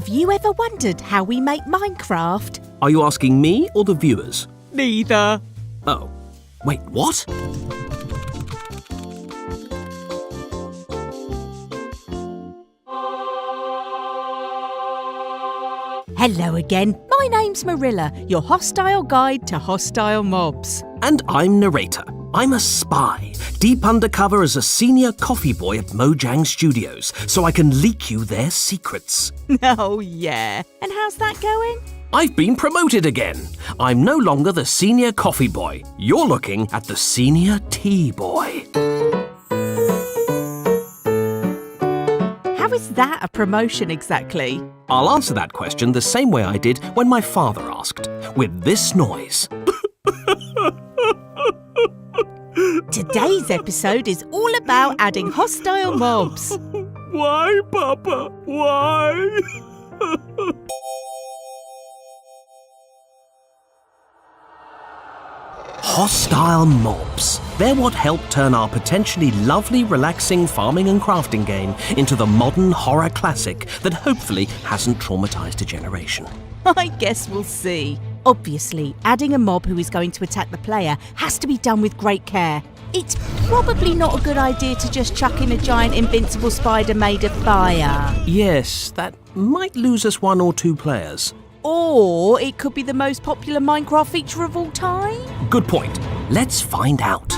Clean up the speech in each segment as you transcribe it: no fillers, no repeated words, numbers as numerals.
Have you ever wondered how we make Minecraft? Are you asking me or the viewers? Neither. Oh. Wait, what? Hello again. My name's Marilla, your hostile guide to hostile mobs. And I'm narrator. I'm a spy, deep undercover as a senior coffee boy at Mojang Studios, so I can leak you their secrets. Oh, yeah. And how's that going? I've been promoted again. I'm no longer the senior coffee boy. You're looking at the senior tea boy. How is that a promotion exactly? I'll answer that question the same way I did when my father asked, with this noise. Today's episode is all about adding hostile mobs. Why, Papa? Why? Hostile mobs. They're what help turn our potentially lovely, relaxing farming and crafting game into the modern horror classic that hopefully hasn't traumatized a generation. I guess we'll see. Obviously, adding a mob who is going to attack the player has to be done with great care. It's probably not a good idea to just chuck in a giant invincible spider made of fire. Yes, that might lose us 1 or 2 players. Or it could be the most popular Minecraft feature of all time. Good point. Let's find out.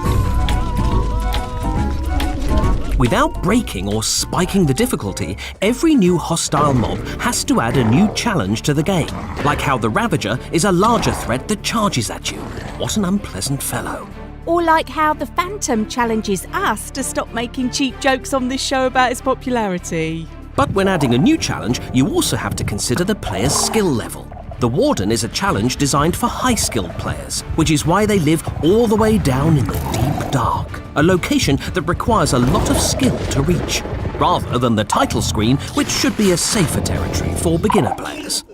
Without breaking or spiking the difficulty, every new hostile mob has to add a new challenge to the game. Like how the Ravager is a larger threat that charges at you. What an unpleasant fellow. Or like how the Phantom challenges us to stop making cheap jokes on this show about its popularity. But when adding a new challenge, you also have to consider the player's skill level. The Warden is a challenge designed for high-skilled players, which is why they live all the way down in the deep dark, a location that requires a lot of skill to reach, rather than the title screen, which should be a safer territory for beginner players.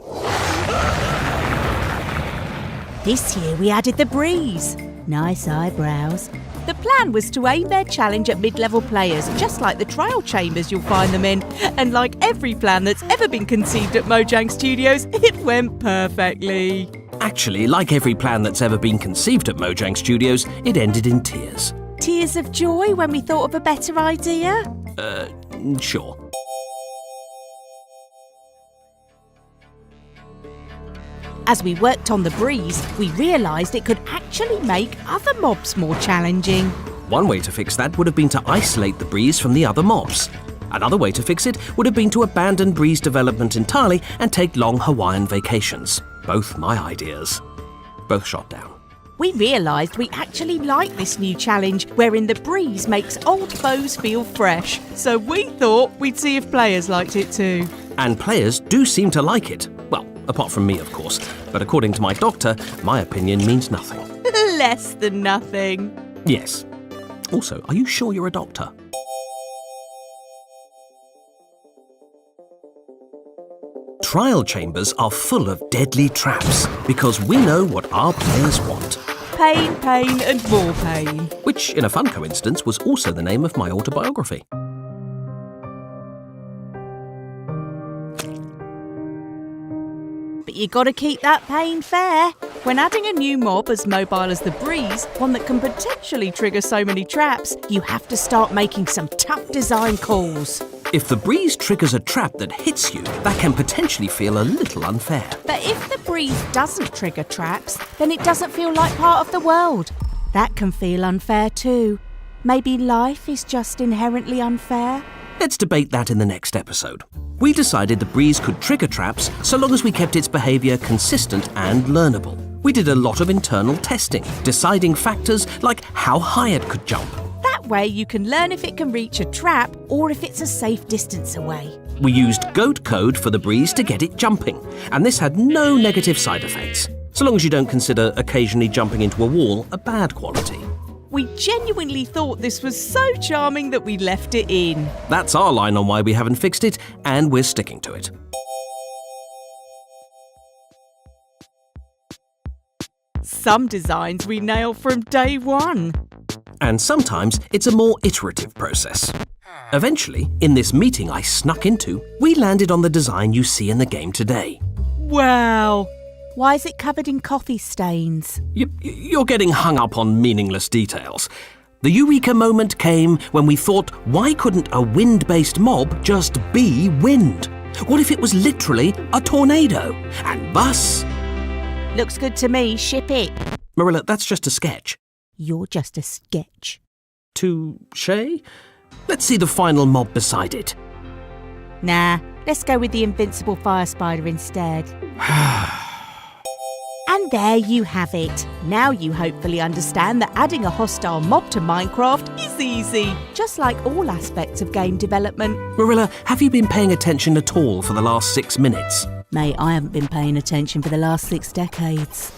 This year we added the Breeze. Nice eyebrows. The plan was to aim their challenge at mid-level players, just like the trial chambers you'll find them in. And like every plan that's ever been conceived at Mojang Studios, it went perfectly. Actually, like every plan that's ever been conceived at Mojang Studios, it ended in tears. Tears of joy when we thought of a better idea? Sure. As we worked on the Breeze, we realised it could actually make other mobs more challenging. One way to fix that would have been to isolate the Breeze from the other mobs. Another way to fix it would have been to abandon Breeze development entirely and take long Hawaiian vacations. Both my ideas. Both shot down. We realised we actually like this new challenge, wherein the Breeze makes old foes feel fresh. So we thought we'd see if players liked it too. And players do seem to like it. Well, apart from me, of course. But according to my doctor, my opinion means nothing. Less than nothing. Yes. Also, are you sure you're a doctor? Trial chambers are full of deadly traps because we know what our players want. Pain, pain and more pain. Which, in a fun coincidence, was also the name of my autobiography. But you gotta keep that pain fair. When adding a new mob as mobile as the Breeze, one that can potentially trigger so many traps, you have to start making some tough design calls. If the Breeze triggers a trap that hits you, that can potentially feel a little unfair. But if the Breeze doesn't trigger traps, then it doesn't feel like part of the world. That can feel unfair too. Maybe life is just inherently unfair? Let's debate that in the next episode. We decided the Breeze could trigger traps so long as we kept its behaviour consistent and learnable. We did a lot of internal testing, deciding factors like how high it could jump. That way you can learn if it can reach a trap or if it's a safe distance away. We used goat code for the Breeze to get it jumping, and this had no negative side effects, so long as you don't consider occasionally jumping into a wall a bad quality. We genuinely thought this was so charming that we left it in. That's our line on why we haven't fixed it, and we're sticking to it. Some designs we nail from day one. And sometimes it's a more iterative process. Eventually, in this meeting I snuck into, we landed on the design you see in the game today. Wow! Why is it covered in coffee stains? You're getting hung up on meaningless details. The eureka moment came when we thought, why couldn't a wind-based mob just be wind? What if it was literally a tornado? And thus... Looks good to me, ship it. Marilla, that's just a sketch. You're just a sketch. Touché? Let's see the final mob beside it. Nah, let's go with the invincible fire spider instead. And there you have it. Now you hopefully understand that adding a hostile mob to Minecraft is easy, just like all aspects of game development. Marilla, have you been paying attention at all for the last 6 minutes? Mate, I haven't been paying attention for the last 6 decades.